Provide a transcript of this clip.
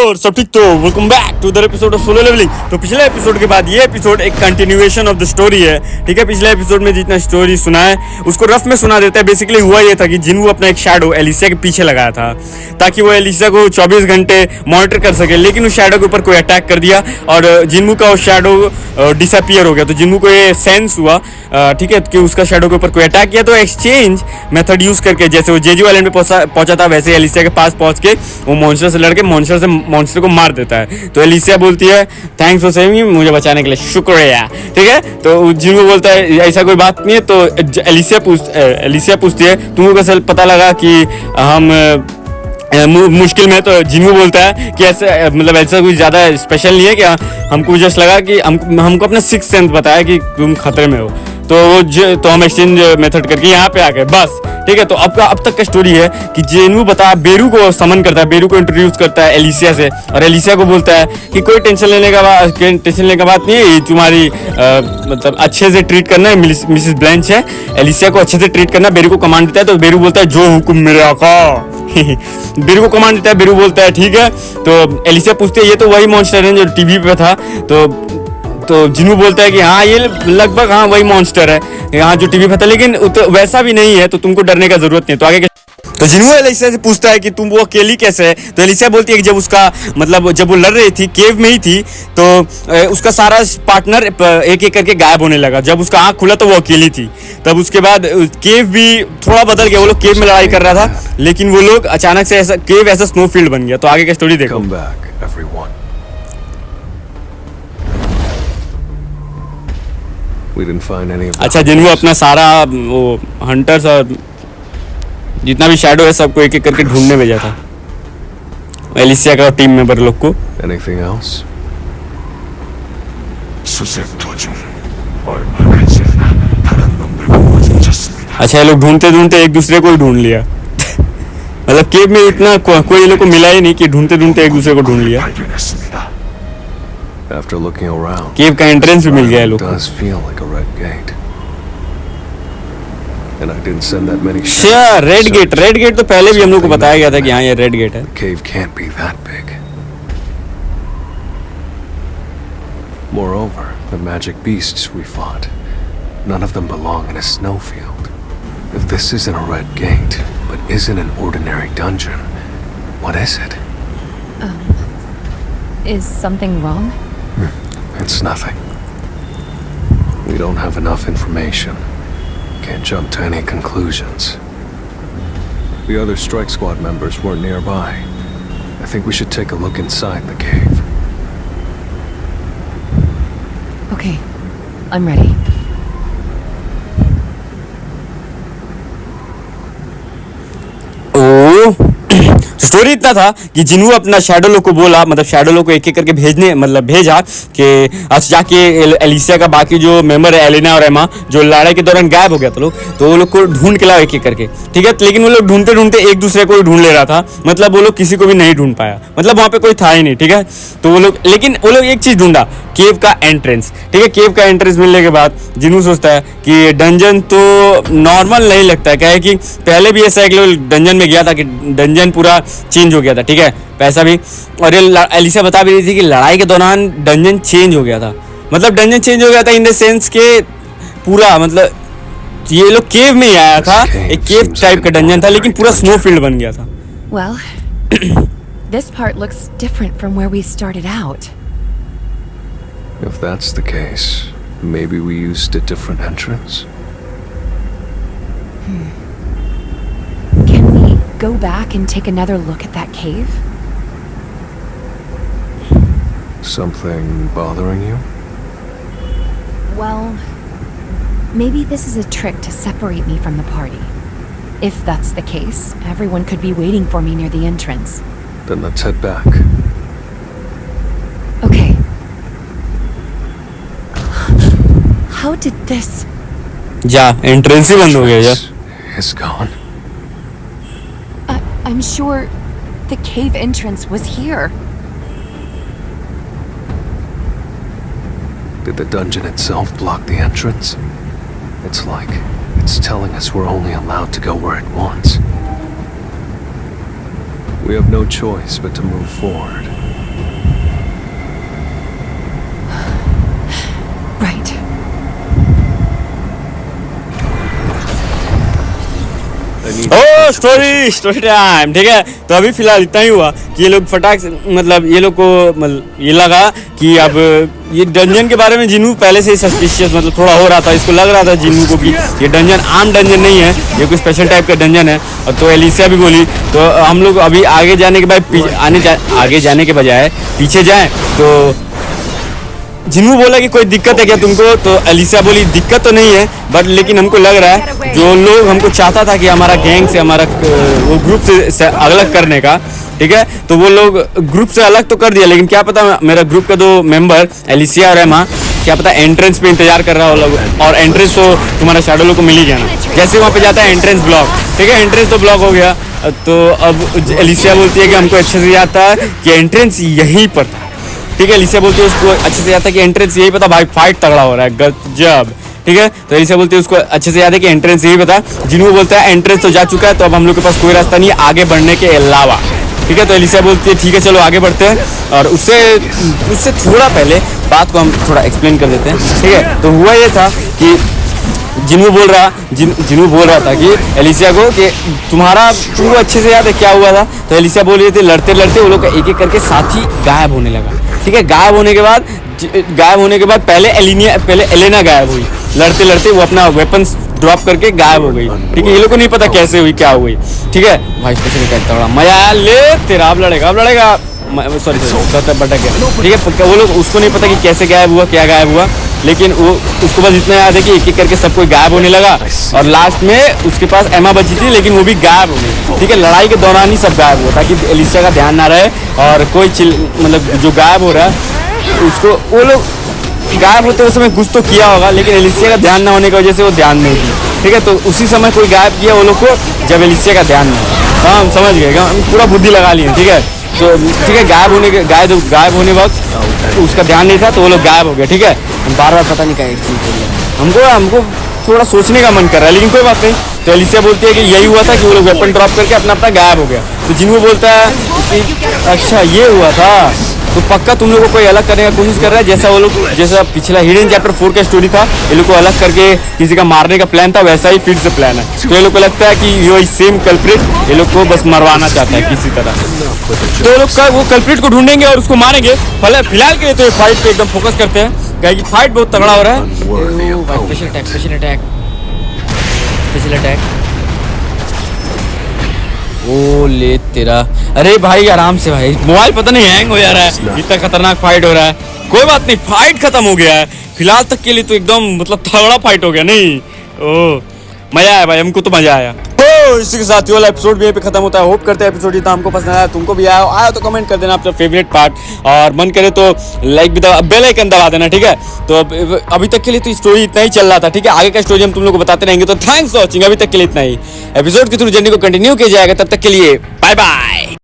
और सब ठीक तो welcome back to the episode of Solo Leveling. तो पिछले एपिसोड के बाद ये एपिसोड एक कंटिन्यूएशन ऑफ द स्टोरी है। ठीक है, पिछले एपिसोड में जितना स्टोरी सुना है उसको रफ में सुना देता है। बेसिकली हुआ ये था कि जिन्हू अपना एक शैडो एलिसिया के पीछे लगाया था ताकि वो एलिसिया को 24 घंटे मॉनिटर कर सके, लेकिन उस शैडो के ऊपर कोई अटैक कर दिया और जिन्हू का वो शैडो डिसअपियर हो गया। तो जिन्हू को ये सेंस हुआ ठीक है कि उसका शैडो के ऊपर कोई अटैक किया, तो एक्सचेंज मेथड यूज करके जैसे वो जेजू आइलैंड पे पहुंचा था वैसे एलिसिया के पास पहुंच के वो मॉन्स्टर से लड़के मॉन्स्टर को मार देता है। तो एलिसिया बोलती है थैंक्स फॉर सेविंग मी, मुझे बचाने के लिए शुक्रिया। ठीक है, तो जिन्हू बोलता है ऐसा कोई बात नहीं है। तो एलिसिया पूछती है तुमको कैसे पता लगा कि हम मुश्किल में? तो जिन्हू बोलता है कि ऐसा मतलब ऐसा कुछ ज़्यादा स्पेशल नहीं है कि हमको जस्ट लगा कि हमको अपना सिक्स्थ सेंस बताया कि तुम खतरे में हो, तो हम एक्सचेंज मेथड करके यहाँ पे आ गए बस। ठीक है, तो अब तक का स्टोरी है कि जिन्हू बेरू को समन करता है, बेरू को इंट्रोड्यूस करता है एलिसिया से, और एलिसिया को बोलता है कि कोई टेंशन लेने का बात नहीं है, तुम्हारी मतलब अच्छे से ट्रीट करना है। मिसेस ब्लैंच है, एलिसिया को अच्छे से ट्रीट करना। बेरू को कमांड देता है, तो बेरू बोलता है जो हुक्म मेरे आका। बेरू को कमांड देता है, बेरू बोलता है ठीक है। तो एलिसिया पूछती है ये तो वही मॉन्स्टर है जो टीवी पे था? तो जिन्हू बोलता है कि हाँ ये लगभग हाँ वही मॉन्स्टर है यहाँ जो टीवी पे था, लेकिन वैसा भी नहीं है, तो तुमको डरने का जरूरत नहीं। तो आगे तो जिन्हू एलिसिया से पूछता है कि तुम वो अकेली कैसे है? तो एलिसिया बोलती है कि जब उसका मतलब जब वो लड़ रही थी केव में ही थी, तो उसका सारा पार्टनर एक एक करके गायब होने लगा। जब उसका आंख खुला तो वो अकेली थी। तब उसके बाद केव भी थोड़ा बदल गया, वो लोग केव में लड़ाई कर रहा था, लेकिन वो लोग अचानक से ऐसा केव ऐसा स्नो फील्ड बन गया। तो आगे का स्टोरी देखो। अच्छा, जिन्हू अपना सारा वो हंटर्स और जितना भी शैडो है सबको एक एक करके ढूंढने भेजा था, एलिसिया का टीम मेंबर लोग को। अच्छा, ये लोग ढूंढते ढूंढते एक दूसरे को ही ढूंढ लिया। मतलब केव में इतना कोई लोग को मिला ही नहीं कि ढूंढते ढूंढते एक दूसरे को ढूंढ लिया। केव का एंट्रेंस भी मिल गया लोग को। रेड गेट तो पहले भी हम लोग को बताया गया था कि हाँ ये रेड गेट है। Moreover, the magic beasts we fought, none of them belong in a snowfield. If this isn't a red gate, but isn't an ordinary dungeon, what is it? Is something wrong? It's nothing. We don't have enough information. Can't jump to any conclusions. The other strike squad members weren't nearby. I think we should take a look inside the cave. Okay, I'm ready. Story इतना था कि जिन्हू अपना shadow लोग को बोला, मतलब shadow लोग को एक एक करके भेजा कि आज जाके एलिसिया का बाकी जो मेंबर है एलिना और एमा जो लड़ाई के दौरान गायब हो गया था लोग, तो वो लोग को ढूंढ के लाओ एक एक करके। ठीक है, लेकिन वो लोग ढूंढते ढूंढते एक दूसरे को ही ढूंढ ले रहा था, मतलब वो लोग किसी को भी नहीं ढूंढ पाया, मतलब वहाँ पे कोई था ही नहीं। ठीक है, तो वो लोग एक चीज ढूंढा, केव का एंट्रेंस। ठीक है, केव का एंट्रेंस मिलने के बाद जिन्हू सोचता है कि डंजन तो नॉर्मल नहीं लगता है, क्या है कि पहले भी ऐसा एक लोग डंजन में गया था कि डंजन पूरा चेंज हो गया था। ठीक है, पैसा भी, और ये एलिसिया बता भी रही थी कि लड़ाई के दौरान डंजन चेंज हो गया था। मतलब डंजन चेंज हो गया था इन द सेंस के पूरा मतलब ये लोग केव में ही आया था, एक केव टाइप का डंजन था, लेकिन पूरा स्नो फील्ड बन गया था। Well, this part looks different from where we started out. If that's the case, maybe we used a different entrance. Can we go back and take another look at that cave? Something bothering you? Well, maybe this is a trick to separate me from the party. If that's the case, everyone could be waiting for me near the entrance. Then let's head back. Okay. How did this? जा entrance ही बंद हो गया। Is gone. I'm sure the cave entrance was here. Did the dungeon itself block the entrance? It's like it's telling us we're only allowed to go where it wants. We have no choice but to move forward. Oh story time, ठीक है। तो अभी फिलहाल इतना ही हुआ कि ये लोग फटाक से मतलब ये लोग को मतलब ये लगा कि अब ये डंजन के बारे में जिन्नू पहले से ही सस्पिशियस मतलब थोड़ा हो रहा था, इसको लग रहा था जिन्नू को कि ये डंजन आम डंजन नहीं है, ये कोई स्पेशल टाइप का डंजन है। और तो एलिसिया भी बोली तो हम लोग अभी आगे जाने के बाद आगे जाने के बजाय पीछे जाएं। तो जिन्नू बोला कि कोई दिक्कत है क्या तुमको, तो एलिसिया बोली दिक्कत तो नहीं है बट लेकिन हमको लग रहा है जो लोग हमको चाहता था कि हमारा गैंग से हमारा वो ग्रुप से अलग करने का, ठीक है, तो वो लोग ग्रुप से अलग तो कर दिया, लेकिन क्या पता मेरा ग्रुप का दो मेंबर एलिसिया और एमा क्या पता एंट्रेंस पे इंतजार कर रहा हो लोग, और एंट्रेंस तो तुम्हारा शैडो लोग को मिल ही गया ना। जैसे वहाँ पे जाता है एंट्रेंस ब्लॉक, ठीक है, एंट्रेंस तो ब्लॉक हो गया। तो अब एलिसिया बोलती है कि हमको अच्छे से याद था कि एंट्रेंस यहीं पर था, ठीक है। एलिसिया बोलती है उसको अच्छे से याद था कि एंट्रेंस यही पता, भाई फाइट तगड़ा हो रहा है गजब, ठीक है। तो एलिसिया बोलती है उसको अच्छे से याद है कि एंट्रेंस यही पता। जिन्नू बोलता है एंट्रेंस तो जा चुका है, तो अब हम लोग के पास कोई रास्ता नहीं है आगे बढ़ने के अलावा, ठीक है। तो एलिसिया बोलती है ठीक है चलो आगे बढ़ते हैं, और उससे थोड़ा पहले बात को हम थोड़ा एक्सप्लेन कर देते हैं, ठीक है। तो हुआ ये था कि जिन्नू बोल रहा था कि एलिसिया को कि तुमको अच्छे से याद है क्या हुआ था। तो एलिसिया बोल रही थी लड़ते लड़ते वो लोग का एक एक करके साथी गायब होने लगा, ठीक है। गायब होने के बाद पहले एलेना गायब हुई, लड़ते लड़ते वो अपना वेपन्स ड्रॉप करके गायब हो गई, ठीक है। ये लोग को नहीं पता कैसे हुई क्या हुई, ठीक है। भाई स्पेशल अटैक तगड़ा मजा आया, ले तेरा अब लड़ेगा सॉरी भटक गया, ठीक है। वो लोग उसको नहीं पता कि कैसे गायब हुआ क्या गायब हुआ, लेकिन वो उसको बस इतना याद है कि एक एक करके सब कोई गायब होने लगा, और लास्ट में उसके पास एमा बची थी लेकिन वो भी गायब हो गई, ठीक है। लड़ाई के दौरान ही सब गायब हुआ ताकि एलिसिया का ध्यान ना रहे, और कोई मतलब जो गायब हो रहा है उसको वो लोग गायब होते उस समय कुछ तो किया होगा, लेकिन एलिसिया का ध्यान ना होने की वजह से वो ध्यान नहीं दी, ठीक है। तो उसी समय कोई गायब किया वो लोग को जब एलिसिया का ध्यान नहीं हो। हाँ हम समझ गए, हम पूरा बुद्धि लगा लिए, ठीक है। तो ठीक है गायब होने वक्त उसका ध्यान नहीं था तो वो लोग गायब हो गए, ठीक है। हम बार पता नहीं क्या चीज़ हमको थोड़ा सोचने का मन कर रहा है, लेकिन कोई बात नहीं। तो एलिसिया बोलती है कि यही हुआ था कि वो लोग वेपन ड्रॉप करके अपना गायब हो गया। तो जिन्नू बोलता है कि अच्छा ये हुआ था, तो पक्का तुम लोग को कोई अलग करने का कोशिश कर रहा है, जैसा पिछला हिडन चैप्टर 4 का स्टोरी था, ये लोग को अलग करके किसी का मारने का प्लान था, वैसा ही फिर से प्लान है। तो ये लोग को लगता है कि ये सेम कल्प्रिट ये लोग को बस मरवाना चाहता है किसी तरह। तो लोग का वो कल्प्रिट को ढूंढेंगे और उसको मारेंगे। फिलहाल के लिए तो ये फाइट पे एकदम फोकस करते हैं, क्योंकि फाइट बहुत तगड़ा हो रहा है। स्पेशल अटैक ओ ले तेरा, अरे भाई आराम से भाई, मोबाइल पता नहीं हैंग हो जा रहा है, इतना खतरनाक फाइट हो रहा है। कोई बात नहीं, फाइट खत्म हो गया है फिलहाल तक के लिए, तो एकदम मतलब तगड़ा फाइट हो गया। नहीं ओ मजा आया भाई, हमको तो मजा आया। तो इसी के साथ ये वाला एपिसोड भी यहीं पे खत्म होता है। होप करते हैं एपिसोड जितना हमको पसंद आया तुमको भी आया तो कमेंट कर देना अपना फेवरेट पार्ट, और मन करे तो लाइक भी बेल आइकन दबा देना, ठीक है। तो अभी तक के लिए तो स्टोरी इतना ही चल रहा था, ठीक है। आगे का स्टोरी हम तुम लोग को बताते रहेंगे। तो थैंक्स फॉर वॉचिंग, अभी तक के लिए इतना ही। एपिसोड के थ्रू जर्नी को कंटिन्यू किया जाएगा, तब तक के लिए बाय बाय।